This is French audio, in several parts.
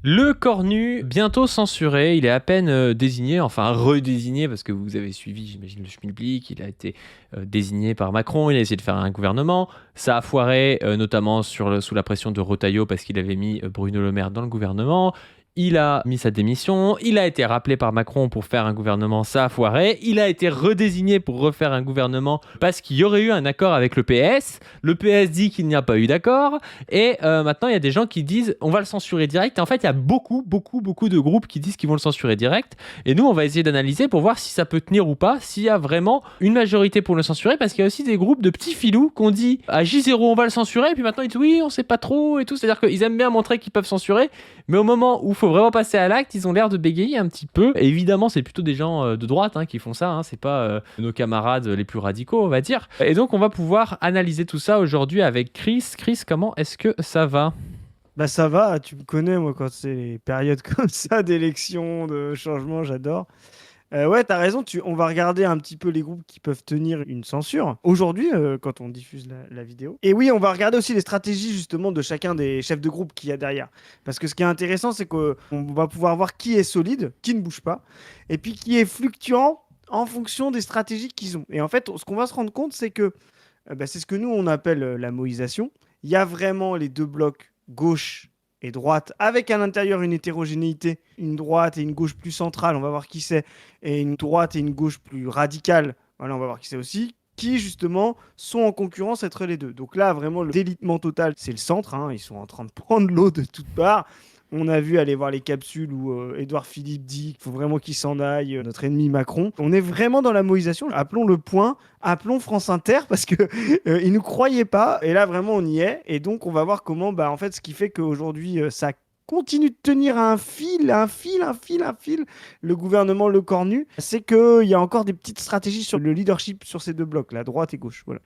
Le Cornu, bientôt censuré, il est à peine désigné, enfin redésigné, parce que vous avez suivi, j'imagine, le Schmilblick, il a été désigné par Macron, il a essayé de faire un gouvernement, ça a foiré, notamment sous la pression de Retailleau, parce qu'il avait mis Bruno Le Maire dans le gouvernement. Il a mis sa démission, il a été rappelé par Macron pour faire un gouvernement, ça a foiré. Il a été redésigné pour refaire un gouvernement parce qu'il y aurait eu un accord avec le PS. Le PS dit qu'il n'y a pas eu d'accord. Et maintenant, il y a des gens qui disent on va le censurer direct. Et en fait, il y a beaucoup de groupes qui disent qu'ils vont le censurer direct. Et nous, on va essayer d'analyser pour voir si ça peut tenir ou pas, s'il y a vraiment une majorité pour le censurer. Parce qu'il y a aussi des groupes de petits filous qu'on dit à J0 on va le censurer. Et puis maintenant, ils disent oui, on sait pas trop et tout. C'est-à-dire qu'ils aiment bien montrer qu'ils peuvent censurer. Mais au moment où il faut vraiment passer à l'acte, ils ont l'air de bégayer un petit peu. Et évidemment, c'est plutôt des gens de droite qui font ça. C'est pas nos camarades les plus radicaux, on va dire. Et donc, on va pouvoir analyser tout ça aujourd'hui avec Chris. Chris, comment est-ce que ça va ? Bah ça va, tu me connais moi quand c'est les périodes comme ça d'élections, de changements, j'adore. Ouais, t'as raison, on va regarder un petit peu les groupes qui peuvent tenir une censure aujourd'hui quand on diffuse la vidéo. Et oui, on va regarder aussi les stratégies justement de chacun des chefs de groupe qu'il y a derrière. Parce que ce qui est intéressant, c'est qu'on va pouvoir voir qui est solide, qui ne bouge pas, et puis qui est fluctuant en fonction des stratégies qu'ils ont. Et en fait, ce qu'on va se rendre compte, c'est que c'est ce que nous on appelle la moïsation. Il y a vraiment les deux blocs gauche et droite, avec à l'intérieur une hétérogénéité, une droite et une gauche plus centrale, on va voir qui c'est, et une droite et une gauche plus radicale, voilà, on va voir qui c'est aussi, qui justement sont en concurrence entre les deux. Donc là, vraiment, le délitement total, c'est le centre, ils sont en train de prendre l'eau de toutes parts. On a vu aller voir les capsules où Édouard Philippe dit qu'il faut vraiment qu'il s'en aille, notre ennemi Macron. On est vraiment dans la moïsation. Appelons le point, appelons France Inter parce que ils nous croyaient pas. Et là vraiment on y est. Et donc on va voir comment, en fait, ce qui fait qu'aujourd'hui ça continue de tenir un fil, le gouvernement Le Cornu, c'est qu'il y a encore des petites stratégies sur le leadership sur ces deux blocs, la droite et gauche. Voilà.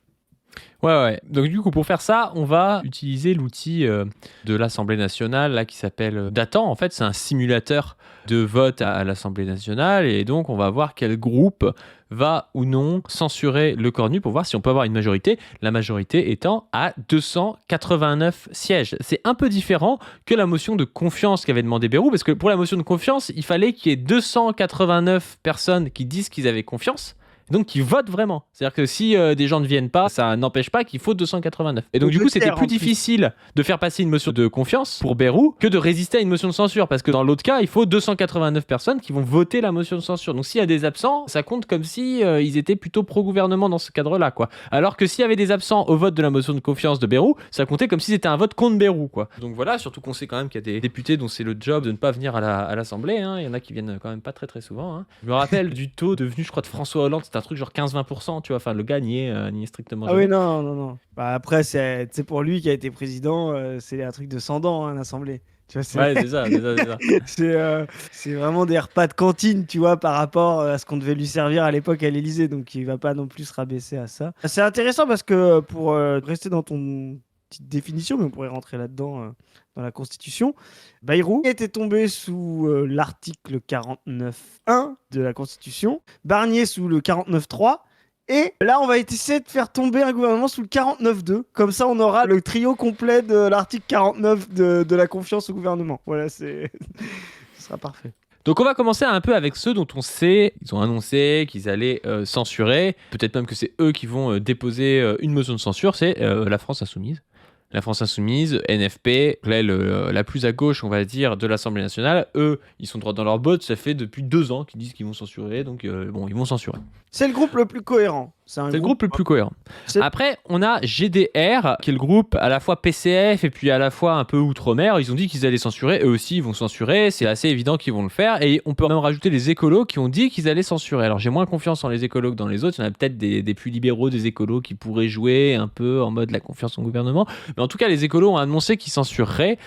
Ouais. Donc du coup, pour faire ça, on va utiliser l'outil de l'Assemblée nationale là, qui s'appelle Datan. En fait, c'est un simulateur de vote à l'Assemblée nationale. Et donc, on va voir quel groupe va ou non censurer Le Cornu pour voir si on peut avoir une majorité. La majorité étant à 289 sièges. C'est un peu différent que la motion de confiance qu'avait demandé Bayrou. Parce que pour la motion de confiance, il fallait qu'il y ait 289 personnes qui disent qu'ils avaient confiance. Donc qui votent vraiment. C'est-à-dire que si des gens ne viennent pas, ça n'empêche pas qu'il faut 289. Et donc du coup, c'était plus difficile de faire passer une motion de confiance pour Bayrou que de résister à une motion de censure. Parce que dans l'autre cas, il faut 289 personnes qui vont voter la motion de censure. Donc s'il y a des absents, ça compte comme si ils étaient plutôt pro-gouvernement dans ce cadre-là, quoi. Alors que s'il y avait des absents au vote de la motion de confiance de Bayrou, ça comptait comme si c'était un vote contre Bayrou, quoi. Donc voilà, surtout qu'on sait quand même qu'il y a des députés dont c'est le job de ne pas venir à l'Assemblée. Il y en a qui viennent quand même pas très souvent. Je me rappelle du taux devenu, je crois, de François Hollande, c'était un truc genre 15-20%, tu vois, enfin le gars n'y est strictement Ah jamais. oui, non. Après, c'est pour lui qui a été président, c'est un truc de 100 ans, l'Assemblée. Tu vois, Ouais, c'est ça. c'est vraiment des repas de cantine, tu vois, par rapport à ce qu'on devait lui servir à l'époque à l'Élysée. Donc, il va pas non plus se rabaisser à ça. C'est intéressant parce que pour rester dans ton petite définition, mais on pourrait rentrer là-dedans dans la Constitution, Bayrou était tombé sous l'article 49.1 de la Constitution, Barnier sous le 49.3. Et là, on va essayer de faire tomber un gouvernement sous le 49.2. Comme ça, on aura le trio complet de l'article 49 de la confiance au gouvernement. Voilà, ce sera parfait. Donc on va commencer un peu avec ceux dont on sait, ils ont annoncé qu'ils allaient censurer, peut-être même que c'est eux qui vont déposer une motion de censure, c'est la France Insoumise. La France Insoumise, NFP, la plus à gauche, on va dire, de l'Assemblée nationale, eux, ils sont droits dans leurs bottes, ça fait depuis 2 ans qu'ils disent qu'ils vont censurer, donc ils vont censurer. C'est le groupe le plus cohérent. C'est le groupe le plus cohérent. Après, on a GDR, qui est le groupe à la fois PCF et puis à la fois un peu outre-mer. Ils ont dit qu'ils allaient censurer. Eux aussi, ils vont censurer. C'est assez évident qu'ils vont le faire. Et on peut même rajouter les écolos qui ont dit qu'ils allaient censurer. Alors, j'ai moins confiance en les écolos que dans les autres. Il y en a peut-être des plus libéraux des écolos qui pourraient jouer un peu en mode la confiance en gouvernement. Mais en tout cas, les écolos ont annoncé qu'ils censureraient.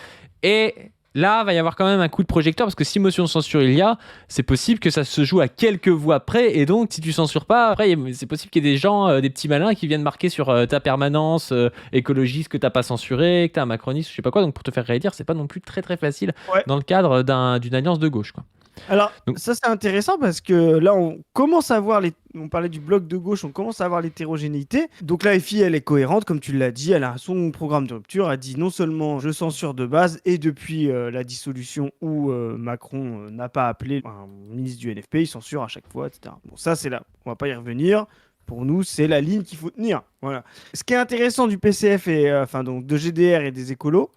Et là, va y avoir quand même un coup de projecteur parce que si motion de censure il y a, c'est possible que ça se joue à quelques voix près et donc si tu censures pas, après c'est possible qu'il y ait des gens, des petits malins qui viennent marquer sur ta permanence écologiste que t'as pas censuré, que t'es un macroniste, je sais pas quoi, donc pour te faire réélire, c'est pas non plus très facile dans le cadre d'une alliance de gauche, quoi. Alors, Donc, ça c'est intéressant parce que là, on commence à voir on parlait du bloc de gauche, on commence à voir l'hétérogénéité. Donc la FI, elle est cohérente, comme tu l'as dit, elle a son programme de rupture, elle dit non seulement je censure de base, et depuis la dissolution où Macron n'a pas appelé un ministre du NFP, il censure à chaque fois, etc. Bon, ça c'est là, on va pas y revenir. Pour nous, c'est la ligne qu'il faut tenir. Voilà. Ce qui est intéressant du PCF et enfin donc de GDR et des écolos,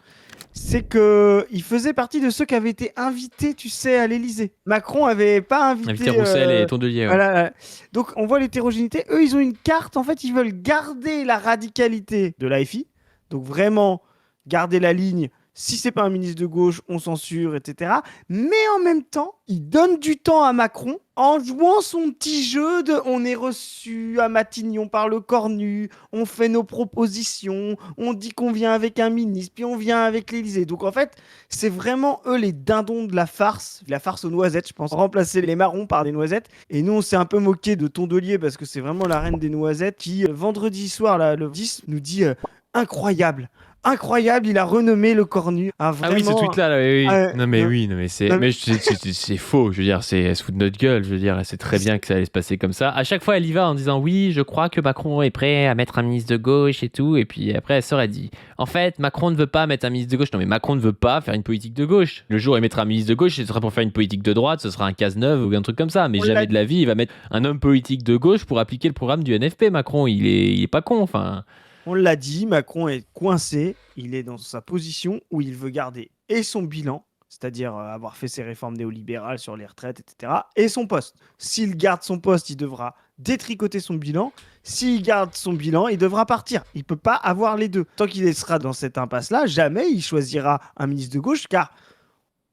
c'est que il faisait partie de ceux qui avaient été invités, tu sais, à l'Élysée. Macron avait pas invité invité. Roussel et Tondelier. Ouais. Voilà. Donc on voit l'hétérogénéité. Eux, ils ont une carte. En fait, ils veulent garder la radicalité de l'AFI. Donc vraiment garder la ligne. Si c'est pas un ministre de gauche, on censure, etc. Mais en même temps, ils donnent du temps à Macron en jouant son petit jeu de on est reçu à Matignon par le cornu, on fait nos propositions, on dit qu'on vient avec un ministre, puis on vient avec l'Élysée. Donc en fait, c'est vraiment eux les dindons de la farce aux noisettes, je pense. Remplacer les marrons par des noisettes. Et nous, on s'est un peu moqué de Tondelier parce que c'est vraiment la reine des noisettes qui, vendredi soir, là, le 10, nous dit incroyable. Incroyable, il a renommé le cornu. Ah oui, ce tweet-là, là, oui. Non mais oui, non mais c'est, non, mais c'est faux. Je veux dire, elle se fout de notre gueule. Je veux dire, elle sait très bien que ça allait se passer comme ça. À chaque fois, elle y va en disant oui, je crois que Macron est prêt à mettre un ministre de gauche et tout. Et puis après, elle sort, elle dit en fait, Macron ne veut pas mettre un ministre de gauche. Non mais Macron ne veut pas faire une politique de gauche. Le jour où il mettra un ministre de gauche, ce sera pour faire une politique de droite, ce sera un Cazeneuve ou un truc comme ça. Mais jamais de la vie, il va mettre un homme politique de gauche pour appliquer le programme du NFP. Macron, il est pas con. Enfin. On l'a dit, Macron est coincé. Il est dans sa position où il veut garder et son bilan, c'est-à-dire avoir fait ses réformes néolibérales sur les retraites, etc., et son poste. S'il garde son poste, il devra détricoter son bilan. S'il garde son bilan, il devra partir. Il ne peut pas avoir les deux. Tant qu'il sera dans cette impasse-là, jamais il choisira un ministre de gauche, car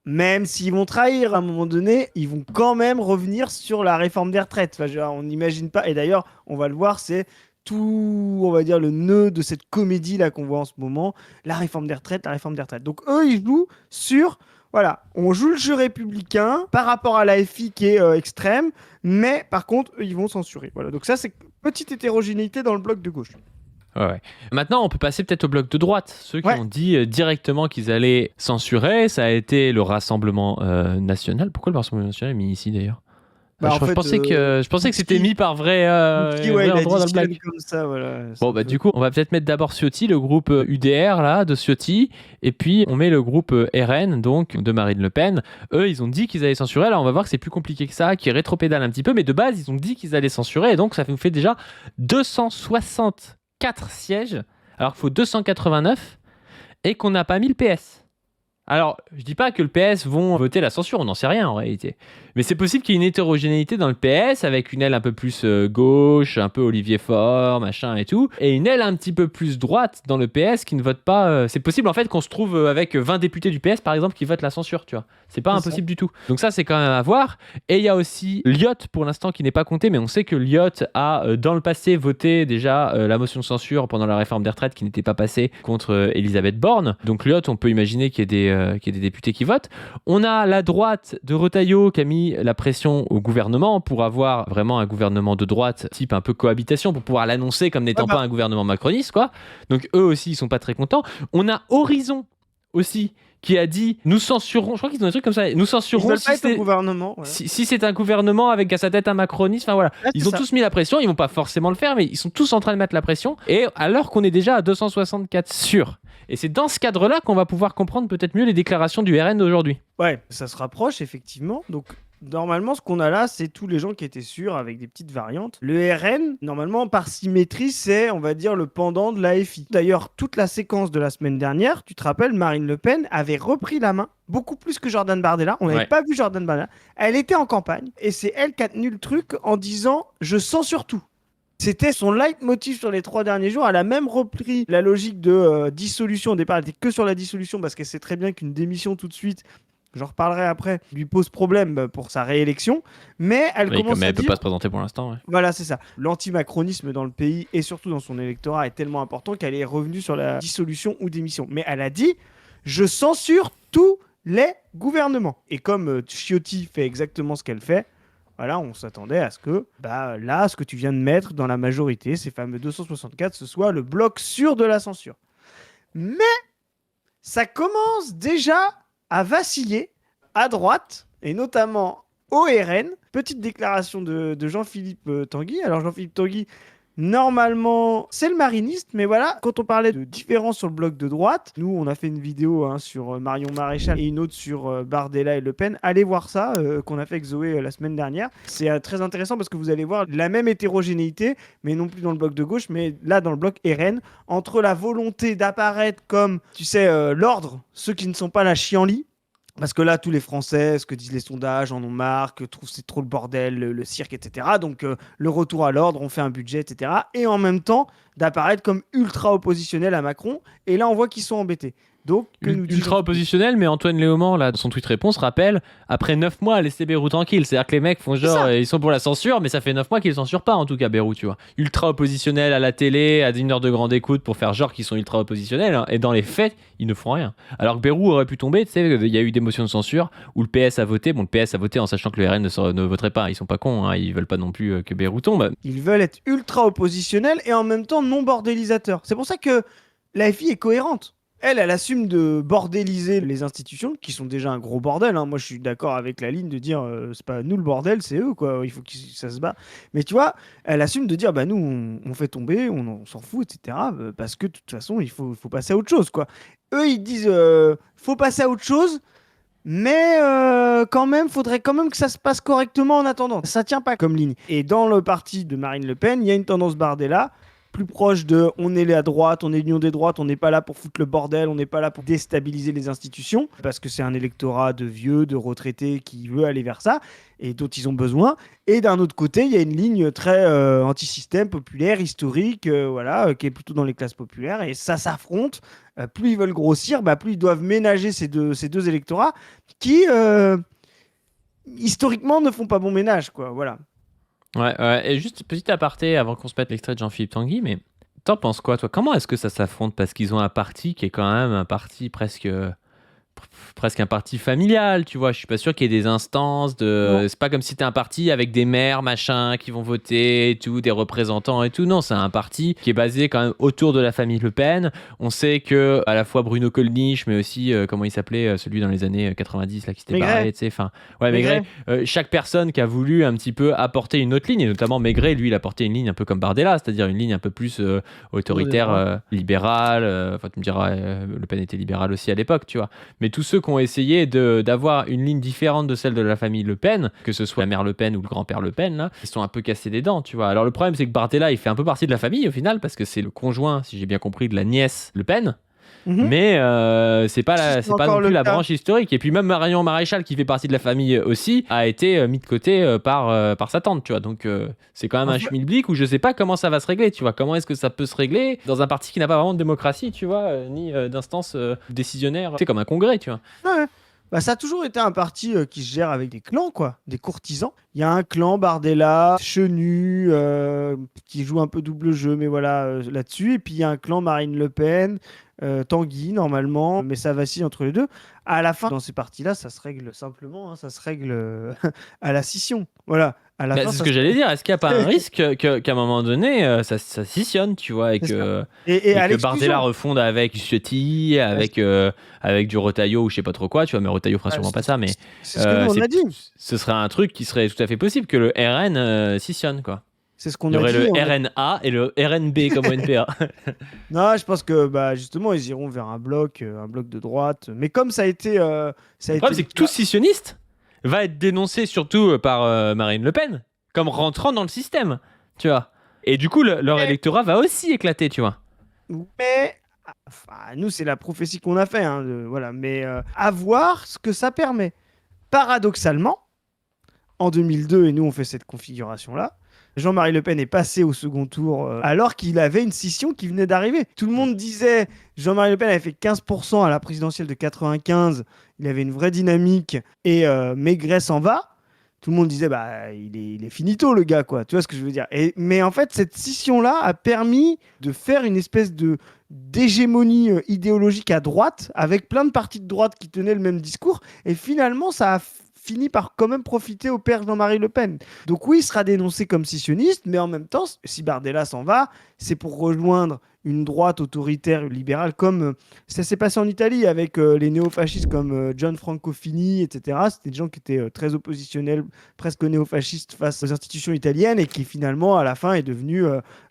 même s'ils vont trahir à un moment donné, ils vont quand même revenir sur la réforme des retraites. Enfin, on n'imagine pas. Et d'ailleurs, on va le voir, c'est tout, on va dire, le nœud de cette comédie là qu'on voit en ce moment, la réforme des retraites, la réforme des retraites. Donc eux, ils jouent sur, voilà, on joue le jeu républicain par rapport à la FI qui est extrême, mais par contre, eux, ils vont censurer. Voilà, donc ça, c'est petite hétérogénéité dans le bloc de gauche. Ouais. Maintenant, on peut passer peut-être au bloc de droite. Ceux qui ont dit directement qu'ils allaient censurer, ça a été le Rassemblement national. Pourquoi le Rassemblement national est mis ici d'ailleurs? Je pensais que c'était mis par vrai endroit dans le black. Comme ça, voilà, bon, bah, du coup, on va peut-être mettre d'abord Ciotti, le groupe UDR là, de Ciotti, et puis on met le groupe RN, donc de Marine Le Pen. Eux, ils ont dit qu'ils allaient censurer. Là, on va voir que c'est plus compliqué que ça, qu'ils rétropédalent un petit peu, mais de base, ils ont dit qu'ils allaient censurer, et donc ça nous fait déjà 264 sièges, alors qu'il faut 289, et qu'on n'a pas mis le PS. Alors, je dis pas que le PS vont voter la censure, on n'en sait rien en réalité. Mais c'est possible qu'il y ait une hétérogénéité dans le PS avec une aile un peu plus gauche, un peu Olivier Faure, machin et tout, et une aile un petit peu plus droite dans le PS qui ne vote pas. C'est possible en fait qu'on se trouve avec 20 députés du PS par exemple qui votent la censure, tu vois. C'est pas impossible du tout. Donc ça, c'est quand même à voir. Et il y a aussi Lyotte pour l'instant qui n'est pas compté, mais on sait que Lyotte a dans le passé voté déjà la motion de censure pendant la réforme des retraites qui n'était pas passée contre Elisabeth Borne. Donc Lyotte, on peut imaginer qu'il y ait des députés qui votent. On a la droite de Retailleau qui a mis la pression au gouvernement pour avoir vraiment un gouvernement de droite type un peu cohabitation pour pouvoir l'annoncer comme n'étant pas un gouvernement macroniste, quoi. Donc eux aussi, ils sont pas très contents. On a Horizon aussi qui a dit nous censurons, je crois qu'ils ont des trucs comme ça, nous censurons si c'est un gouvernement, si c'est un gouvernement avec à sa tête un macroniste, enfin voilà, ils ont tous mis la pression, ils vont pas forcément le faire, mais ils sont tous en train de mettre la pression, et alors qu'on est déjà à 264 sûrs. Et c'est dans ce cadre-là qu'on va pouvoir comprendre peut-être mieux les déclarations du RN d'aujourd'hui. Ouais, ça se rapproche effectivement, donc normalement, ce qu'on a là, c'est tous les gens qui étaient sûrs avec des petites variantes. Le RN, normalement, par symétrie, c'est, on va dire, le pendant de l'AFI. D'ailleurs, toute la séquence de la semaine dernière, tu te rappelles, Marine Le Pen avait repris la main, beaucoup plus que Jordan Bardella. On n'avait pas vu Jordan Bardella. Elle était en campagne, et c'est elle qui a tenu le truc en disant « je censure tout ». C'était son leitmotiv sur les 3 derniers jours. Elle a même repris la logique de dissolution. Au départ, elle était que sur la dissolution, parce qu'elle sait très bien qu'une démission tout de suite, j'en reparlerai après, lui pose problème pour sa réélection, mais elle commence mais à elle dire... peut pas se présenter pour l'instant. Ouais. Voilà, c'est ça. L'antimacronisme dans le pays et surtout dans son électorat est tellement important qu'elle est revenue sur la dissolution ou démission. Mais elle a dit « je censure tous les gouvernements ». Et comme Ciotti fait exactement ce qu'elle fait, voilà, on s'attendait à ce que, là, ce que tu viens de mettre dans la majorité, ces fameux 264, ce soit le bloc sûr de la censure. Mais ça commence déjà à vaciller à droite, et notamment au RN. Petite déclaration de Jean-Philippe Tanguy. Alors Jean-Philippe Tanguy, normalement, c'est le mariniste, mais voilà, quand on parlait de différence sur le bloc de droite, nous, on a fait une vidéo sur Marion Maréchal et une autre sur Bardella et Le Pen. Allez voir ça, qu'on a fait avec Zoé la semaine dernière. C'est très intéressant parce que vous allez voir la même hétérogénéité, mais non plus dans le bloc de gauche, mais là, dans le bloc RN, entre la volonté d'apparaître comme, tu sais, l'ordre, ceux qui ne sont pas la chienlit. Parce que là, tous les Français, ce que disent les sondages, en ont marre, que trouvent c'est trop le bordel, le cirque, etc. Donc, le retour à l'ordre, on fait un budget, etc. Et en même temps, d'apparaître comme ultra oppositionnel à Macron. Et là, on voit qu'ils sont embêtés. Donc, que nous dit Ultra oppositionnel, mais Antoine Léaumont, là, dans son tweet réponse, rappelle après 9 mois, laissez Beyrouth tranquille. C'est-à-dire que les mecs font genre, ils sont pour la censure, mais ça fait 9 mois qu'ils ne censurent pas, en tout cas, Beyrouth, tu vois. Ultra oppositionnel à la télé, à 1 heure de grande écoute pour faire genre qu'ils sont ultra oppositionnels, hein, et dans les faits, ils ne font rien. Alors que Beyrouth aurait pu tomber, tu sais, il y a eu des motions de censure où le PS a voté. Bon, le PS a voté en sachant que le RN ne voterait pas. Ils sont pas cons, hein, ils veulent pas non plus que Beyrouth tombe. Ils veulent être ultra oppositionnels et en même temps non bordélisateurs. C'est pour ça que la FI est cohérente. Elle assume de bordéliser les institutions, qui sont déjà un gros bordel. Hein. Moi, je suis d'accord avec la ligne de dire c'est pas nous le bordel, c'est eux, quoi. Il faut que ça se bat. Mais tu vois, elle assume de dire bah nous, on fait tomber, on s'en fout, etc. Parce que de toute façon, il faut passer à autre chose, quoi. Eux, ils disent faut passer à autre chose, mais quand même, faudrait quand même que ça se passe correctement en attendant. Ça tient pas comme ligne. Et dans le parti de Marine Le Pen, il y a une tendance Bardella plus proche de on est à droite, on est l'union des droites, on n'est pas là pour foutre le bordel, on n'est pas là pour déstabiliser les institutions, parce que c'est un électorat de vieux, de retraités qui veut aller vers ça, et dont ils ont besoin. Et d'un autre côté, il y a une ligne très anti-système, populaire, historique, voilà, qui est plutôt dans les classes populaires, et ça s'affronte. Plus ils veulent grossir, plus ils doivent ménager ces deux électorats qui, historiquement, ne font pas bon ménage, quoi, voilà. Ouais, et juste petit aparté avant qu'on se mette l'extrait de Jean-Philippe Tanguy, mais t'en penses quoi, toi? Comment est-ce que ça s'affronte? Parce qu'ils ont un parti qui est quand même un parti presque un parti familial, tu vois. Je suis pas sûr qu'il y ait des instances de. C'est pas comme si c'était un parti avec des maires, machin, qui vont voter et tout, des représentants et tout. Non, c'est un parti qui est basé quand même autour de la famille Le Pen. On sait que à la fois Bruno Gollnisch, mais aussi comment il s'appelait, celui dans les années 90 là qui s'était barré, tu sais. Enfin, ouais, Maigret. Chaque personne qui a voulu un petit peu apporter une autre ligne, et notamment Maigret, lui, il a porté une ligne un peu comme Bardella, c'est-à-dire une ligne un peu plus autoritaire, libérale. Enfin, tu me diras, Le Pen était libéral aussi à l'époque, tu vois. Mais tous ceux qui ont essayé d'avoir une ligne différente de celle de la famille Le Pen, que ce soit la mère Le Pen ou le grand-père Le Pen, là, ils sont un peu cassés des dents, tu vois. Alors le problème, c'est que Bardella, il fait un peu partie de la famille au final, parce que c'est le conjoint, si j'ai bien compris, de la nièce Le Pen. Mais c'est pas non plus la branche historique. Et puis même Marion Maréchal, qui fait partie de la famille aussi, a été mis de côté par sa tante, tu vois. Donc c'est quand même un schmilblick où je sais pas comment ça va se régler, tu vois. Comment est-ce que ça peut se régler dans un parti qui n'a pas vraiment de démocratie, tu vois, ni d'instance décisionnaire. C'est comme un congrès, tu vois. Ouais. Ça a toujours été un parti qui se gère avec des clans, quoi, des courtisans. Il y a un clan Bardella, Chenu, qui joue un peu double jeu, mais voilà, là-dessus. Et puis il y a un clan Marine Le Pen, Tanguy, normalement, mais ça vacille entre les deux. À la fin, dans ces partis-là, ça se règle simplement, hein, ça se règle à la scission. Voilà. À la fin, c'est ce que j'allais dire. Est-ce qu'il n'y a pas un risque qu'à un moment donné, ça scissionne, tu vois, et que Bardella refonde avec Ciotti, avec du Retailleau ou je sais pas trop quoi, tu vois, mais Retailleau fera sûrement pas ça, mais c'est ce que nous, on a dit. Ce serait un truc qui serait tout à fait possible que le RN scissionne, quoi. C'est ce qu'on a dit. Il y aurait le RNA et le RNB comme au NPA. Non, je pense que justement, ils iront vers un bloc de droite. Mais comme ça a été. Le problème, c'est que tout scissionniste va être dénoncé surtout par Marine Le Pen comme rentrant dans le système, tu vois. Et du coup, leur électorat va aussi éclater, tu vois. Mais nous, c'est la prophétie qu'on a fait, hein, voilà. Mais à voir ce que ça permet. Paradoxalement, en 2002, et nous, on fait cette configuration-là, Jean-Marie Le Pen est passé au second tour alors qu'il avait une scission qui venait d'arriver. Tout le monde disait Jean-Marie Le Pen avait fait 15% à la présidentielle de 95, il avait une vraie dynamique et Maigret s'en va. Tout le monde disait il est finito le gars, quoi. Tu vois ce que je veux dire. Mais en fait, cette scission-là a permis de faire une espèce d'hégémonie idéologique à droite avec plein de partis de droite qui tenaient le même discours et finalement ça a finit par quand même profiter au père Jean-Marie Le Pen. Donc oui, il sera dénoncé comme scissionniste, mais en même temps, si Bardella s'en va, c'est pour rejoindre une droite autoritaire libérale comme ça s'est passé en Italie avec les néofascistes comme Gianfranco Fini, etc. C'était des gens qui étaient très oppositionnels, presque néofascistes face aux institutions italiennes et qui finalement à la fin est devenu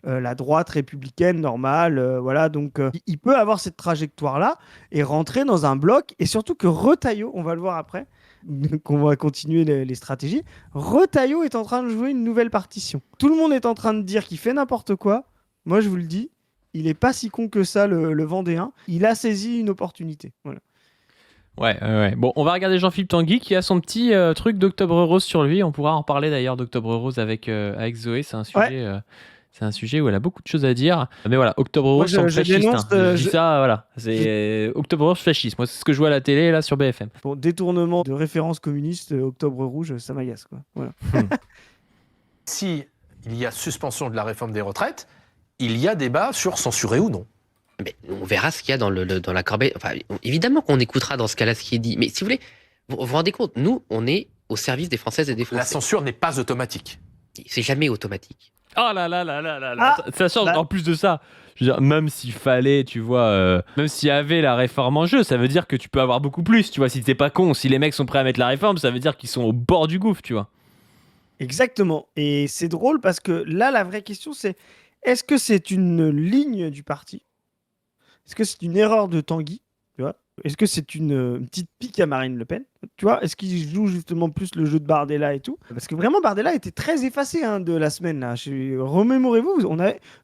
la droite républicaine normale. Voilà, donc il peut avoir cette trajectoire-là et rentrer dans un bloc et surtout que Retailleau, on va le voir après, qu'on va continuer les stratégies, Retailleau est en train de jouer une nouvelle partition. Tout le monde est en train de dire qu'il fait n'importe quoi. Moi, je vous le dis, il est pas si con que ça, le Vendéen. Il a saisi une opportunité. Voilà. Ouais. Bon, on va regarder Jean-Philippe Tanguy qui a son petit truc d'Octobre Rose sur lui. On pourra en parler d'ailleurs d'Octobre Rose avec Zoé. C'est un sujet où elle a beaucoup de choses à dire. Mais voilà, Octobre Rose sans fasciste. Dénonce, Je dis ça, voilà. C'est Octobre Rose fasciste. Moi, c'est ce que je vois à la télé là sur BFM. Bon, détournement de référence communiste, Octobre Rouge, ça m'agace, quoi. Voilà. Si il y a suspension de la réforme des retraites, il y a débat sur censurer ou non. Mais on verra ce qu'il y a dans la corbeille. Enfin, évidemment qu'on écoutera dans ce cas-là ce qui est dit. Mais si vous voulez, vous vous rendez compte, nous, on est au service des Françaises et des Français. La censure n'est pas automatique. C'est jamais automatique. Oh là là. Ça change en plus de ça. Je veux dire, même s'il fallait, tu vois, même s'il y avait la réforme en jeu, ça veut dire que tu peux avoir beaucoup plus, tu vois. Si t'es pas con, si les mecs sont prêts à mettre la réforme, ça veut dire qu'ils sont au bord du gouffre, tu vois. Exactement. Et c'est drôle parce que là, la vraie question, c'est est-ce que c'est une ligne du parti? Est-ce que c'est une erreur de Tanguy? Tu vois? Est-ce que c'est une petite pique à Marine Le Pen? Tu vois? Est-ce qu'il joue justement plus le jeu de Bardella et tout? Parce que vraiment, Bardella était très effacé de la semaine. Là. Remémorez-vous,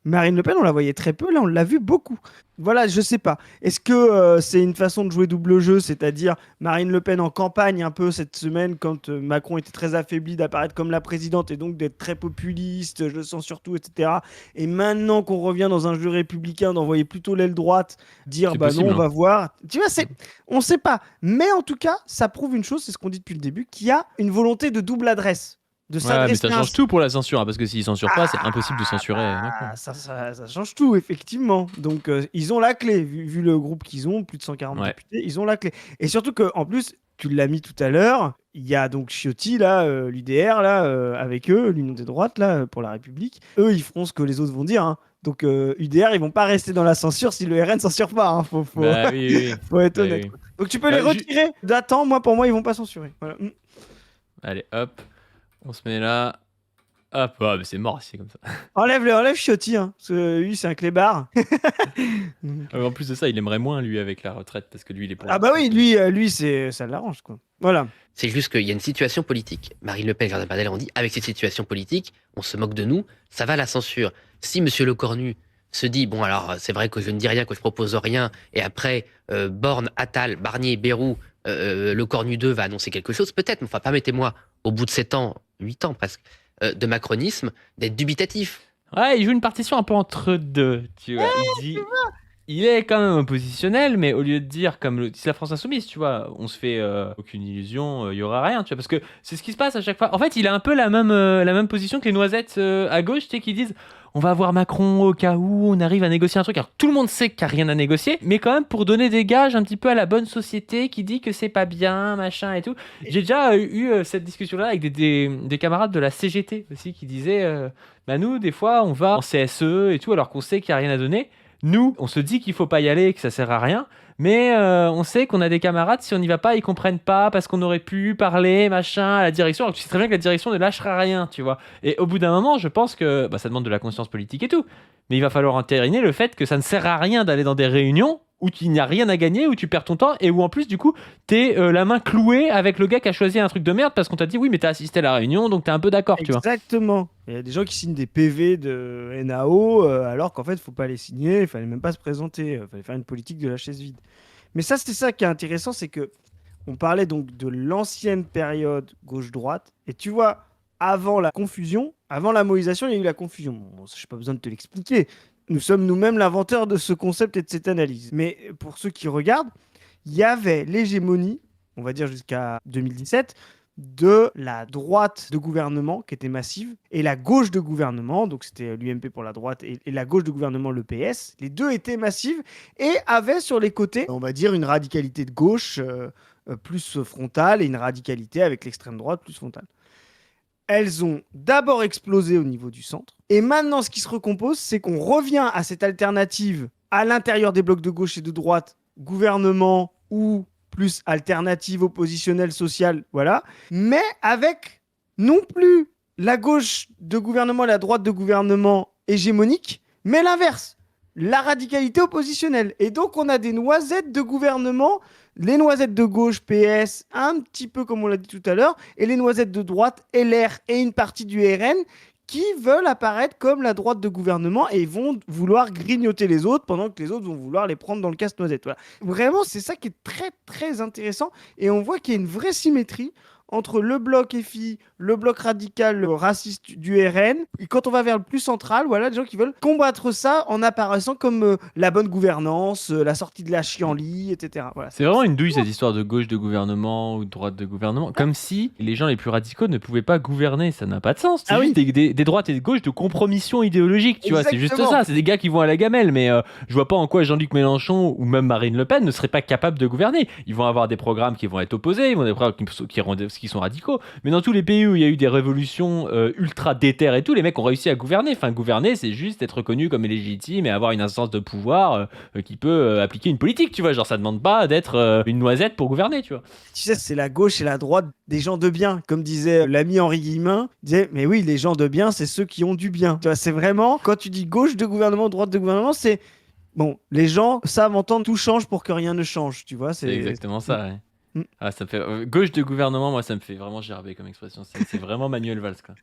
Marine Le Pen, on la voyait très peu. Là, on l'a vu beaucoup. Voilà, je sais pas. Est-ce que c'est une façon de jouer double jeu, c'est-à-dire Marine Le Pen en campagne un peu cette semaine quand Macron était très affaibli d'apparaître comme la présidente et donc d'être très populiste, je sens surtout, etc. Et maintenant qu'on revient dans un jeu républicain, d'envoyer plutôt l'aile droite, dire C'est bah possible, non, on hein. va voir. Tu vois, on sait pas. Mais en tout cas, ça prouve une chose, c'est ce qu'on dit depuis le début, qu'il y a une volonté de double adresse. De Ouais, mais s'adresser ça à un change tout pour la censure, hein, parce que s'ils censurent pas, c'est impossible de censurer. ah, ça change tout, effectivement. Donc, ils ont la clé, vu le groupe qu'ils ont, plus de 140 Ouais. députés, ils ont la clé. Et surtout qu'en plus, tu l'as mis tout à l'heure, il y a donc Ciotti, là, l'UDR, là, avec eux, l'Union des droites, là, pour la République. Eux, ils feront ce que les autres vont dire. Hein. Donc, UDR, ils vont pas rester dans la censure si le RN censure pas. Hein. Faut Bah oui. faut être Bah honnête. oui. Donc, tu peux les retirer d'attends. Pour moi, ils vont pas censurer. Voilà. Allez, hop, on se met là. Hop, mais c'est mort si c'est comme ça. Enlève Ciotti, hein, parce que lui, c'est un clébard. En plus de ça, il aimerait moins lui avec la retraite parce que lui, il est pour. Ah bah oui, lui ça l'arrange, quoi. Voilà. C'est juste qu'il y a une situation politique. Marine Le Pen et Jordan Bardella ont dit, avec cette situation politique, on se moque de nous, ça va la censure. Si Monsieur Lecornu se dit, bon alors c'est vrai que je ne dis rien, que je propose rien, et après Borne, Attal, Barnier, Bayrou, Lecornu 2 va annoncer quelque chose, peut-être, mais enfin permettez-moi, au bout de 7 ans, 8 ans presque, de macronisme, d'être dubitatif. Ouais, il joue une partition un peu entre deux, tu vois. Il est quand même oppositionnel, mais au lieu de dire comme c'est la France Insoumise, tu vois, on se fait aucune illusion, il y aura rien, tu vois, parce que c'est ce qui se passe à chaque fois. En fait, il a un peu la même position que les noisettes à gauche, tu sais, qui disent on va voir Macron au cas où on arrive à négocier un truc. Alors tout le monde sait qu'il n'y a rien à négocier, mais quand même pour donner des gages un petit peu à la bonne société qui dit que c'est pas bien, machin et tout. J'ai déjà eu cette discussion-là avec des camarades de la CGT aussi qui disaient bah nous, des fois, on va en CSE et tout, alors qu'on sait qu'il n'y a rien à donner. Nous, on se dit qu'il faut pas y aller, que ça sert à rien, mais on sait qu'on a des camarades, si on n'y va pas, ils comprennent pas parce qu'on aurait pu parler, machin, à la direction. Alors tu sais très bien que la direction ne lâchera rien, tu vois. Et au bout d'un moment, je pense que ça demande de la conscience politique et tout, mais il va falloir entériner le fait que ça ne sert à rien d'aller dans des réunions où il n'y a rien à gagner, où tu perds ton temps et où en plus du coup t'es la main clouée avec le gars qui a choisi un truc de merde parce qu'on t'a dit oui mais t'as assisté à la réunion donc t'es un peu d'accord, tu vois. Exactement. Il y a des gens qui signent des PV de NAO alors qu'en fait il faut pas les signer, il fallait même pas se présenter, il fallait faire une politique de la chaise vide. Mais ça c'est ça qui est intéressant, c'est que on parlait donc de l'ancienne période gauche-droite et tu vois avant la confusion, avant la moïsation il y a eu la confusion. Bon, je n'ai pas besoin de te l'expliquer. Nous sommes nous-mêmes l'inventeur de ce concept et de cette analyse. Mais pour ceux qui regardent, il y avait l'hégémonie, on va dire jusqu'à 2017, de la droite de gouvernement qui était massive et la gauche de gouvernement, donc c'était l'UMP pour la droite et la gauche de gouvernement, le PS. Les deux étaient massives et avaient sur les côtés, on va dire, une radicalité de gauche plus frontale et une radicalité avec l'extrême droite plus frontale. Elles ont d'abord explosé au niveau du centre. Et maintenant, ce qui se recompose, c'est qu'on revient à cette alternative à l'intérieur des blocs de gauche et de droite, gouvernement ou plus alternative oppositionnelle sociale, voilà. Mais avec non plus la gauche de gouvernement et la droite de gouvernement hégémonique, mais l'inverse, la radicalité oppositionnelle. Et donc, on a des noisettes de gouvernement, les noisettes de gauche, PS, un petit peu comme on l'a dit tout à l'heure, et les noisettes de droite, LR et une partie du RN, qui veulent apparaître comme la droite de gouvernement et vont vouloir grignoter les autres pendant que les autres vont vouloir les prendre dans le casse-noisette. Voilà. Vraiment, c'est ça qui est très, très intéressant. Et on voit qu'il y a une vraie symétrie entre le bloc FI, le bloc radical raciste du RN, et quand on va vers le plus central, voilà, des gens qui veulent combattre ça en apparaissant comme la bonne gouvernance, la sortie de la chienlit, etc. Voilà. C'est vraiment une douille cette histoire de gauche de gouvernement ou de droite de gouvernement, comme si les gens les plus radicaux ne pouvaient pas gouverner, ça n'a pas de sens. C'est Ah juste des droites et des gauches de compromission idéologique, tu vois, c'est juste Exactement. ça, c'est des gars qui vont à la gamelle, mais je vois pas en quoi Jean-Luc Mélenchon ou même Marine Le Pen ne seraient pas capables de gouverner. Ils vont avoir des programmes qui vont être opposés, ils vont avoir des programmes qui sont radicaux, mais dans tous les pays où il y a eu des révolutions ultra déter et tout, les mecs ont réussi à gouverner. Enfin, gouverner, c'est juste être reconnu comme légitime et avoir une instance de pouvoir qui peut appliquer une politique, tu vois. Genre, ça demande pas d'être une noisette pour gouverner, tu vois. Tu sais, c'est la gauche et la droite des gens de bien. Comme disait l'ami Henri Guillemin, il disait, mais oui, les gens de bien, c'est ceux qui ont du bien. Tu vois, c'est vraiment, quand tu dis gauche de gouvernement, droite de gouvernement, c'est, bon, les gens savent entendre tout change pour que rien ne change, tu vois. C'est exactement ça, ouais. Mm. Ah, ça me fait gauche de gouvernement, moi ça me fait vraiment gerber comme expression. C'est vraiment Manuel Valls, quoi.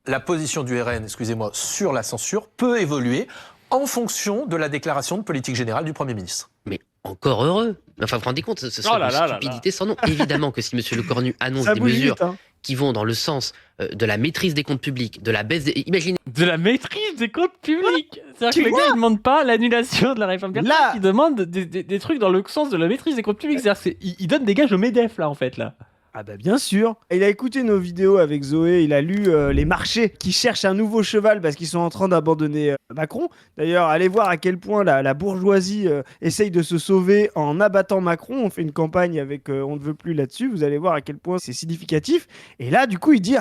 La position du RN, excusez-moi, sur la censure peut évoluer en fonction de la déclaration de politique générale du Premier ministre. Mais encore heureux. Enfin, vous vous rendez compte, ce serait une stupidité sans nom. Évidemment que si M. Lecornu annonce Ça des bouge mesures vite, hein. qui vont dans le sens de la maîtrise des comptes publics, de la baisse des... Imaginez, De la maîtrise des comptes publics. C'est-à-dire que le gars, il demande pas l'annulation de la réforme des retraites, Là- il demande des trucs dans le sens de la maîtrise des comptes publics. C'est-à-dire qu'il donne des gages au MEDEF, là, en fait, là. Ah bah bien sûr. Il a écouté nos vidéos avec Zoé, il a lu les marchés qui cherchent un nouveau cheval parce qu'ils sont en train d'abandonner Macron. D'ailleurs, allez voir à quel point la bourgeoisie essaye de se sauver en abattant Macron. On fait une campagne avec On ne veut plus là-dessus. Vous allez voir à quel point c'est significatif. Et là, du coup, il dit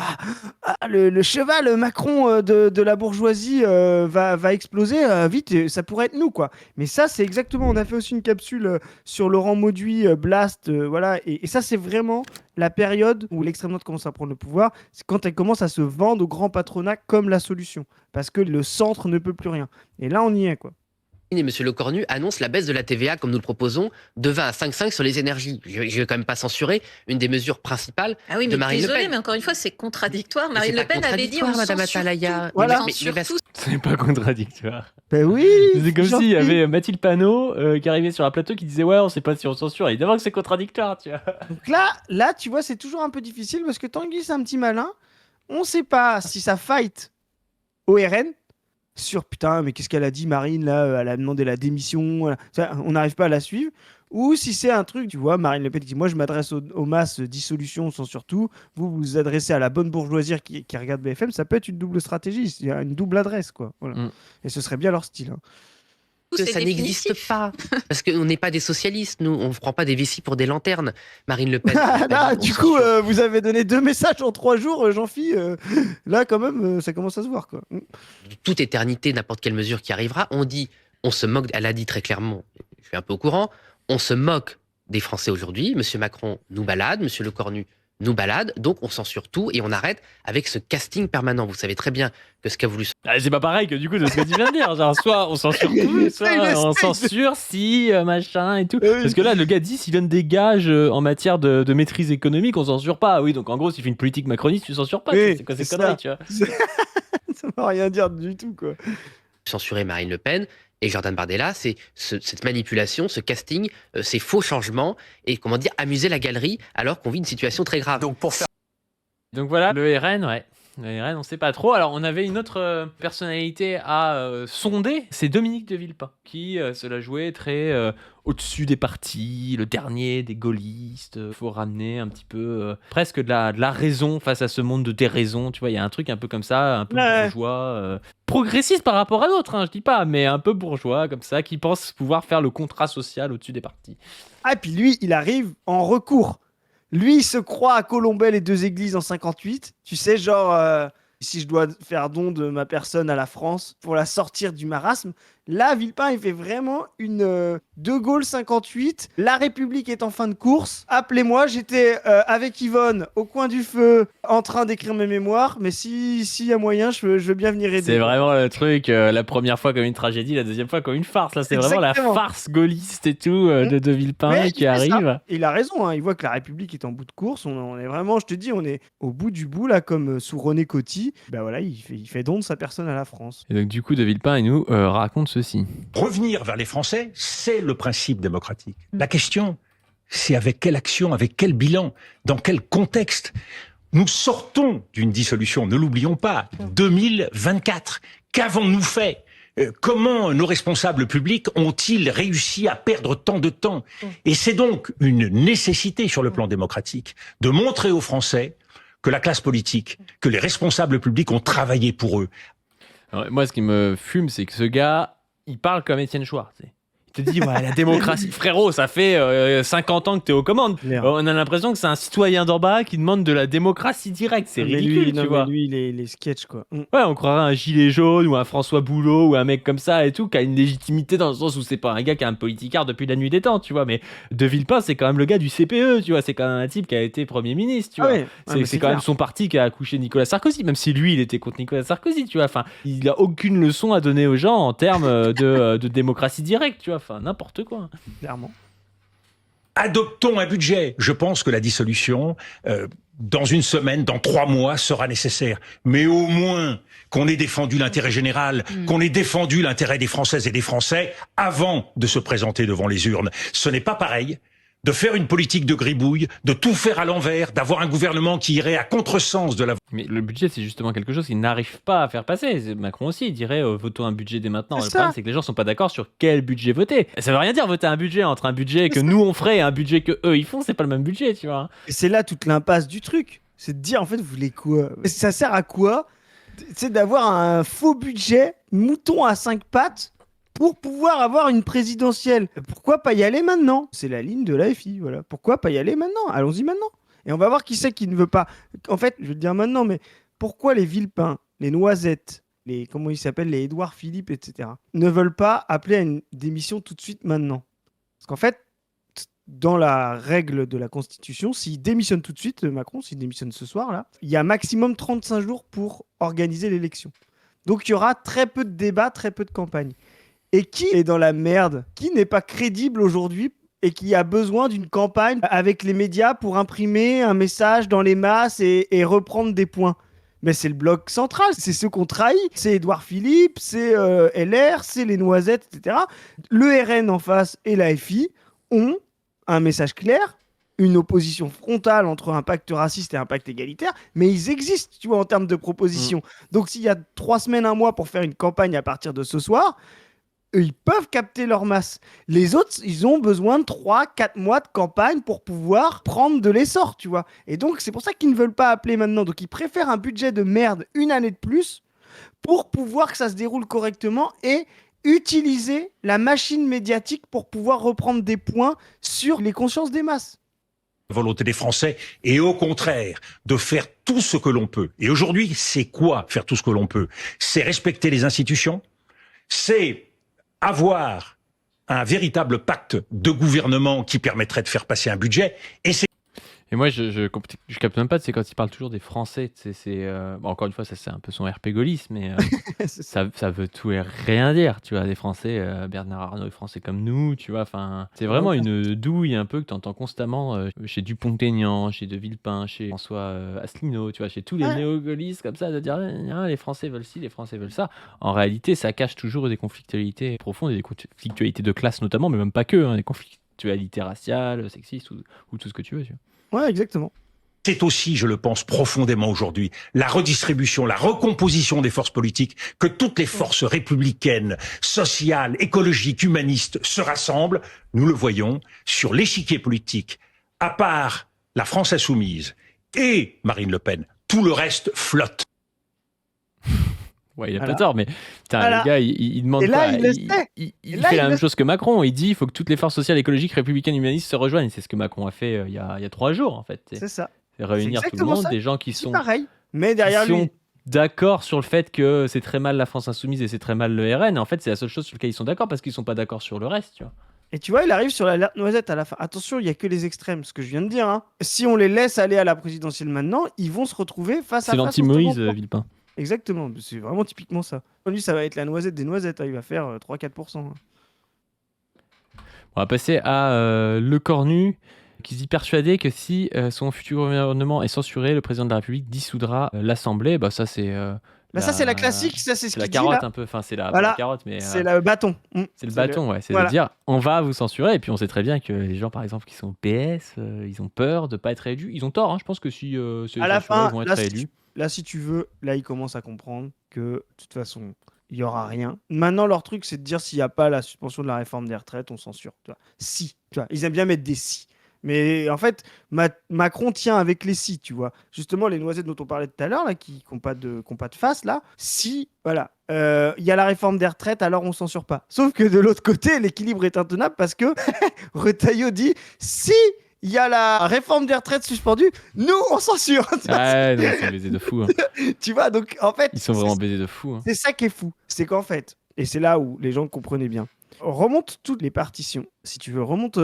le cheval Macron de la bourgeoisie va exploser vite. Ça pourrait être nous, quoi. Mais ça, c'est exactement... On a fait aussi une capsule sur Laurent Mauduit, Blast, voilà. Et ça, c'est vraiment la période où l'extrême droite commence à prendre le pouvoir, c'est quand elle commence à se vendre au grand patronat comme la solution. Parce que le centre ne peut plus rien. Et là, on y est, quoi. M. Lecornu annonce la baisse de la TVA, comme nous le proposons, de 20 à 5,5 sur les énergies. Je ne vais quand même pas censurer une des mesures principales Ah oui, de mais Marine Le désolé, Pen. mais encore une fois, c'est contradictoire. Mais Marine c'est Le pas Pen avait dit on contradictoire, Madame censure Atalaya. tout. Voilà. On censure Mais- tout. Ce n'est pas contradictoire. Ben oui. C'est comme j'en s'il y prie. avait Mathilde Panot qui arrivait sur un plateau qui disait ouais, on sait pas si on censure. Évidemment que c'est contradictoire, tu vois. Donc là, tu vois, c'est toujours un peu difficile parce que Tanguy, c'est un petit malin. On sait pas si ça fight au RN sur putain, mais qu'est-ce qu'elle a dit, Marine, là, elle a demandé la démission, voilà. Ça, on n'arrive pas à la suivre. Ou si c'est un truc, tu vois, Marine Le Pen dit moi je m'adresse aux masses, dissolution sans surtout, vous vous adressez à la bonne bourgeoisie qui regarde BFM, ça peut être une double stratégie, il y a une double adresse, quoi. Voilà. Mm. Et ce serait bien leur style. Hein. Que C'est ça n'existe définitif. pas. Parce qu'on n'est pas des socialistes, nous. On ne prend pas des vessies pour des lanternes. Marine Le Pen. Ah, elle a là, dit, du on coup, censure. vous avez donné 2 messages en 3 jours, Jean-Phi. Là, quand même, ça commence à se voir, quoi. Toute éternité, n'importe quelle mesure qui arrivera, on dit, on se moque, elle a dit très clairement, je suis un peu au courant, on se moque des Français aujourd'hui. Monsieur Macron nous balade, Monsieur Lecornu nous balade, donc on censure tout et on arrête avec ce casting permanent. Vous savez très bien que ce qu'a voulu Ah, c'est pas pareil que du coup de ce que tu viens de dire. Genre, soit on censure tout, soit on censure si, machin et tout. Oui. Parce que là, le gars dit s'il donne des gages en matière de maîtrise économique, on censure pas. Oui, donc en gros, s'il fait une politique macroniste, tu censures pas. Oui, C'est quoi c'est ces conneries, ça. tu vois. Ça va rien dire du tout, quoi. censurer Marine Le Pen et Jordan Bardella, c'est cette manipulation, ce casting, ces faux changements et comment dire amuser la galerie alors qu'on vit une situation très grave. Donc pour faire Donc voilà, le RN, ouais. Les RN, on sait pas trop. Alors, on avait une autre personnalité à sonder, c'est Dominique de Villepin, qui se la jouait très au-dessus des partis, le dernier des gaullistes. Faut ramener un petit peu presque de la raison face à ce monde de déraison. Tu vois, il y a un truc un peu comme ça, un peu bourgeois, progressiste par rapport à d'autres, hein, je dis pas, mais un peu bourgeois comme ça, qui pense pouvoir faire le contrat social au-dessus des partis. Ah, et puis lui, il arrive en recours. Lui, il se croit à Colombey les deux églises en 58. Tu sais, genre, si je dois faire don de ma personne à la France pour la sortir du marasme. Là, Villepin, il fait vraiment une De Gaulle 58. La République est en fin de course. Appelez-moi, j'étais avec Yvonne au coin du feu en train d'écrire mes mémoires. Mais s'il y a moyen, je veux bien venir aider. C'est vraiment le truc, la première fois comme une tragédie, la deuxième fois comme une farce. Là, c'est vraiment la farce gaulliste et tout de Villepin Mais qui arrive. Et il a raison, hein. Il voit que la République est en bout de course. On est vraiment, je te dis, on est au bout du bout, là, comme sous René Coty. Ben voilà, il fait don de sa personne à la France. Et donc, du coup, de Villepin, il nous raconte ceci. Revenir vers les Français, c'est le principe démocratique. La question, c'est avec quelle action, avec quel bilan, dans quel contexte. Nous sortons d'une dissolution, ne l'oublions pas, 2024. Qu'avons-nous fait ? Comment nos responsables publics ont-ils réussi à perdre tant de temps ? Et c'est donc une nécessité sur le plan démocratique de montrer aux Français que la classe politique, que les responsables publics ont travaillé pour eux. Alors, moi, ce qui me fume, c'est que ce gars, il parle comme Étienne Chouard. Il te dit, ouais, la démocratie. Frérot, ça fait 50 ans que t'es aux commandes. On a l'impression que c'est un citoyen d'en bas qui demande de la démocratie directe. C'est ridicule, tu vois. Mais lui, les sketchs, quoi. Ouais, on croirait un Gilet jaune ou un François Boulot ou un mec comme ça et tout, qui a une légitimité dans le sens où c'est pas un gars qui est un politicard depuis la nuit des temps, tu vois. Mais De Villepin, c'est quand même le gars du CPE, tu vois. C'est quand même un type qui a été Premier ministre, tu vois. C'est quand même son parti qui a accouché Nicolas Sarkozy, même si lui, il était contre Nicolas Sarkozy, tu vois. Enfin, il a aucune leçon à donner aux gens en termes de démocratie directe, tu vois. Enfin, n'importe quoi. Clairement. Adoptons un budget. Je pense que la dissolution, dans une semaine, dans 3 mois, sera nécessaire. Mais au moins qu'on ait défendu l'intérêt général, qu'on ait défendu l'intérêt des Françaises et des Français avant de se présenter devant les urnes. Ce n'est pas pareil de faire une politique de gribouille, de tout faire à l'envers, d'avoir un gouvernement qui irait à contresens de la... Mais le budget, c'est justement quelque chose qu'ils n'arrivent pas à faire passer. Macron aussi, il dirait votons un budget dès maintenant. Le problème, c'est que les gens sont pas d'accord sur quel budget voter. Ça veut rien dire voter un budget entre un budget que nous on ferait et un budget que eux ils font, c'est pas le même budget, tu vois. Et c'est là toute l'impasse du truc. C'est de dire, en fait, vous voulez quoi ? Ça sert à quoi ? C'est d'avoir un faux budget, mouton à 5 pattes, pour pouvoir avoir une présidentielle. Pourquoi pas y aller maintenant ? C'est la ligne de l'AFI, voilà. Pourquoi pas y aller maintenant ? Allons-y maintenant. Et on va voir qui c'est qui ne veut pas. En fait, je vais te dire maintenant, mais pourquoi les Villepin, les Noisettes, comment ils s'appellent, les Édouard Philippe, etc., ne veulent pas appeler à une démission tout de suite maintenant ? Parce qu'en fait, dans la règle de la Constitution, s'il démissionne tout de suite, Macron, s'il démissionne ce soir, là, il y a maximum 35 jours pour organiser l'élection. Donc il y aura très peu de débats, très peu de campagne. Et qui est dans la merde ? Qui n'est pas crédible aujourd'hui et qui a besoin d'une campagne avec les médias pour imprimer un message dans les masses et reprendre des points ? Mais c'est le bloc central, c'est ceux qu'on trahit. C'est Édouard Philippe, c'est LR, c'est les Noisettes, etc. Le RN en face et la FI ont un message clair, une opposition frontale entre un pacte raciste et un pacte égalitaire, mais ils existent, tu vois, en termes de propositions. Donc s'il y a 3 semaines, 1 mois pour faire une campagne à partir de ce soir, eux, ils peuvent capter leur masse. Les autres, ils ont besoin de 3-4 mois de campagne pour pouvoir prendre de l'essor, tu vois. Et donc, c'est pour ça qu'ils ne veulent pas appeler maintenant. Donc, ils préfèrent un budget de merde 1 année de plus pour pouvoir que ça se déroule correctement et utiliser la machine médiatique pour pouvoir reprendre des points sur les consciences des masses. Volonté des Français et au contraire de faire tout ce que l'on peut. Et aujourd'hui, c'est quoi faire tout ce que l'on peut ? C'est respecter les institutions, c'est avoir un véritable pacte de gouvernement qui permettrait de faire passer un budget. Et moi, je capte même pas, c'est quand il parle toujours des Français. Bon, encore une fois, ça c'est un peu son RP gaulliste, mais ça veut tout et rien dire. Tu vois, des Français, Bernard Arnault est français comme nous, tu vois. Enfin, c'est vraiment une douille un peu que tu entends constamment chez Dupont-Aignan, chez De Villepin, chez François Asselineau, tu vois, chez tous les néo-gaullistes comme ça, de dire les Français veulent ci, les Français veulent ça. En réalité, ça cache toujours des conflictualités profondes et des conflictualités de classe notamment, mais même pas que, des conflictualités raciales, sexistes ou tout ce que tu veux, tu vois. Ouais, exactement. C'est aussi, je le pense profondément aujourd'hui, la redistribution, la recomposition des forces politiques, que toutes les forces républicaines, sociales, écologiques, humanistes se rassemblent. Nous le voyons sur l'échiquier politique. À part la France insoumise et Marine Le Pen, tout le reste flotte. Ouais, il a Voilà. pas tort, mais putain, Voilà. le gars, il demande Et là, pas. il le sait. Il là, fait il la le même chose que Macron. Il dit il faut que toutes les forces sociales, écologiques, républicaines, humanistes se rejoignent. C'est ce que Macron a fait il y a 3 jours, en fait. C'est ça. C'est réunir C'est tout le exactement monde, ça. des gens qui C'est sont, pareil. Mais qui derrière sont lui, d'accord sur le fait que c'est très mal la France insoumise et c'est très mal le RN. En fait, c'est la seule chose sur laquelle ils sont d'accord parce qu'ils sont pas d'accord sur le reste, tu vois. et tu vois, il arrive sur l'alerte noisette à la fin. Attention, il y a que les extrêmes, ce que je viens de dire. Hein. Si on les laisse aller à la présidentielle maintenant, ils vont se retrouver face à C'est face. au second l'anti-Moïse, tour. Villepin. Exactement, c'est vraiment typiquement ça. Lui, ça va être la noisette des noisettes, hein, il va faire 3-4%. Hein. On va passer à Le Cornu, qui se dit persuadé que si son futur gouvernement est censuré, le président de la République dissoudra l'Assemblée. Bah ça c'est Bah, ça, c'est la classique, ça, c'est ce c'est la qu'il dit carotte là. un peu. Enfin c'est la, pas Voilà. la carotte, mais C'est le bâton. c'est le bâton, ouais. C'est voilà. de dire on va vous censurer. Et puis on sait très bien que les gens, par exemple, qui sont au PS, ils ont peur de pas être réélus. Ils ont tort, hein. Je pense que si c'est À la censuré, fin, ils vont être là, réélus. si tu veux, là, ils commencent à comprendre que, de toute façon, il y aura rien. Maintenant, leur truc, c'est de dire s'il n'y a pas la suspension de la réforme des retraites, on censure. Tu vois. Si, tu vois. Ils aiment bien mettre des si. Mais en fait, Macron tient avec les si, tu vois. Justement, les noisettes dont on parlait tout à l'heure, là, qui n'ont pas de face, là, si, voilà, il y a la réforme des retraites, alors on censure pas. Sauf que de l'autre côté, l'équilibre est intenable parce que Retailleau dit si il y a la réforme des retraites suspendue, nous, on censure. Ah non, ils sont baisés de fou. Hein. Tu vois, donc en fait, Ils sont vraiment baisés de fou. Hein. c'est ça qui est fou. C'est qu'en fait, et c'est là où les gens comprenaient bien, remonte toutes les partitions, si tu veux, remonte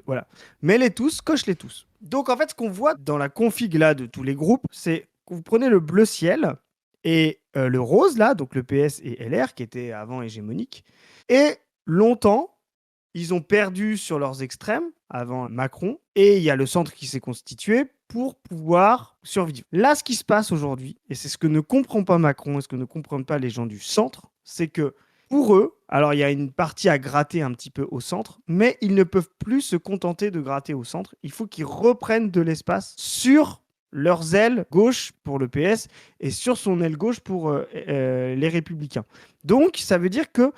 voilà. Mets-les tous, coche-les tous. Donc en fait, ce qu'on voit dans la config là de tous les groupes, c'est que vous prenez le bleu ciel et le rose là, donc le PS et LR qui étaient avant hégémoniques, et longtemps, ils ont perdu sur leurs extrêmes avant Macron, et il y a le centre qui s'est constitué pour pouvoir survivre. Là, ce qui se passe aujourd'hui, et c'est ce que ne comprend pas Macron et ce que ne comprennent pas les gens du centre, c'est que pour eux, alors il y a une partie à gratter un petit peu au centre, mais ils ne peuvent plus se contenter de gratter au centre. Il faut qu'ils reprennent de l'espace sur leurs ailes gauche pour le PS et sur son aile gauche pour les Républicains. Donc, ça veut dire que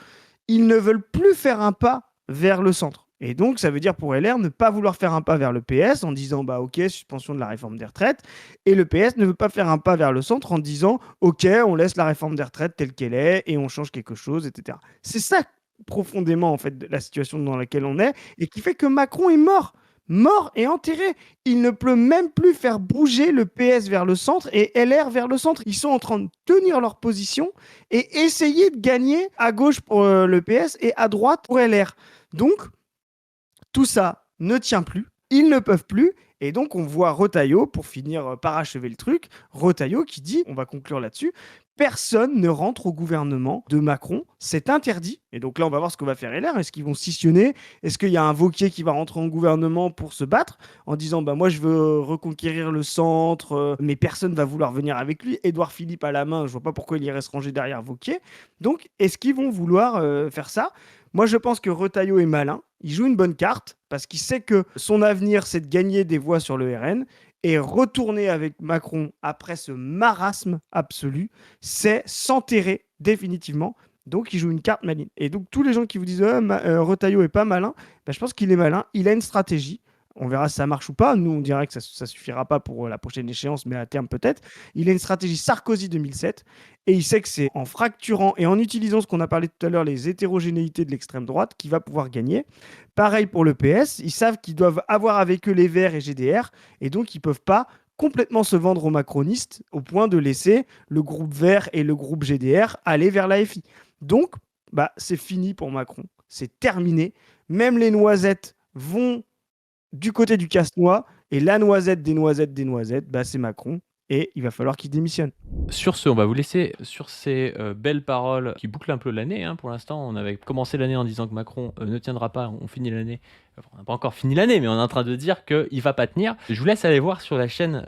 ils ne veulent plus faire un pas vers le centre. Et donc, ça veut dire pour LR ne pas vouloir faire un pas vers le PS en disant bah ok, suspension de la réforme des retraites. Et le PS ne veut pas faire un pas vers le centre en disant ok, on laisse la réforme des retraites telle qu'elle est et on change quelque chose, etc. C'est ça profondément en fait la situation dans laquelle on est et qui fait que Macron est mort. Mort et enterré. Il ne peut même plus faire bouger le PS vers le centre et LR vers le centre. Ils sont en train de tenir leur position et essayer de gagner à gauche pour le PS et à droite pour LR. Donc, tout ça ne tient plus. Ils ne peuvent plus. Et donc, on voit Retailleau, pour finir parachever le truc, Retailleau qui dit, on va conclure là-dessus, personne ne rentre au gouvernement de Macron, c'est interdit. Et donc là, on va voir ce que va faire LR. Est-ce qu'ils vont scissionner? Est-ce qu'il y a un Wauquiez qui va rentrer en gouvernement pour se battre en disant bah moi je veux reconquérir le centre, mais personne va vouloir venir avec lui. Édouard Philippe à la main, je vois pas pourquoi il irait se ranger derrière Wauquiez. Donc est-ce qu'ils vont vouloir faire ça? Moi, je pense que Retailleau est malin. Il joue une bonne carte parce qu'il sait que son avenir, c'est de gagner des voix sur le RN. Et retourner avec Macron après ce marasme absolu, c'est s'enterrer définitivement. Donc, il joue une carte maligne. Et donc, tous les gens qui vous disent Retailleau est pas malin, ben, je pense qu'il est malin. Il a une stratégie. On verra si ça marche ou pas. Nous, on dirait que ça suffira pas pour la prochaine échéance, mais à terme peut-être. Il a une stratégie Sarkozy 2007 et il sait que c'est en fracturant et en utilisant ce qu'on a parlé tout à l'heure, les hétérogénéités de l'extrême droite, qu'il va pouvoir gagner. Pareil pour le PS. Ils savent qu'ils doivent avoir avec eux les Verts et GDR et donc ils peuvent pas complètement se vendre aux macronistes au point de laisser le groupe Vert et le groupe GDR aller vers l'AFI. Donc, bah, c'est fini pour Macron. C'est terminé. Même les noisettes vont du côté du casse-noix, et la noisette des noisettes, bah, c'est Macron, et il va falloir qu'il démissionne. Sur ce, on va vous laisser sur ces belles paroles qui bouclent un peu l'année. Hein, pour l'instant, on avait commencé l'année en disant que Macron ne tiendra pas, on finit l'année on n'a pas encore fini l'année, mais on est en train de dire qu'il va pas tenir. Je vous laisse aller voir sur la chaîne,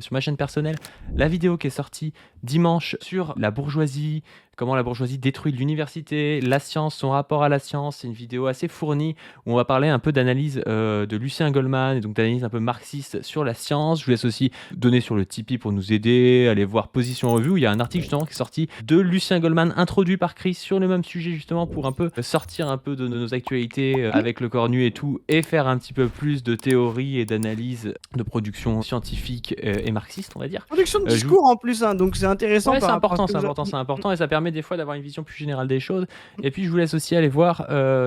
sur ma chaîne personnelle, la vidéo qui est sortie dimanche sur la bourgeoisie, comment la bourgeoisie détruit l'université, la science, son rapport à la science. C'est une vidéo assez fournie où on va parler un peu d'analyse de Lucien Goldman, et donc d'analyse un peu marxiste sur la science. Je vous laisse aussi donner sur le Tipeee pour nous aider, aller voir Position Revue, où il y a un article justement qui est sorti de Lucien Goldman, introduit par Chris, sur le même sujet justement, pour un peu sortir un peu de nos actualités avec le cornu et tout, et faire un petit peu plus de théorie et d'analyse de production scientifique et marxiste, on va dire. Production de discours en plus, hein, donc c'est intéressant. Ouais, c'est par rapport à important, ce que c'est vous important, avez- c'est important, et ça permet des fois d'avoir une vision plus générale des choses. Et puis je vous laisse aussi aller voir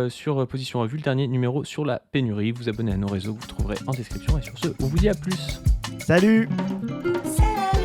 sur Position Revue le dernier numéro sur la pénurie. Vous abonnez à nos réseaux, vous trouverez en description. Et sur ce, on vous dit à plus. Salut. C'est la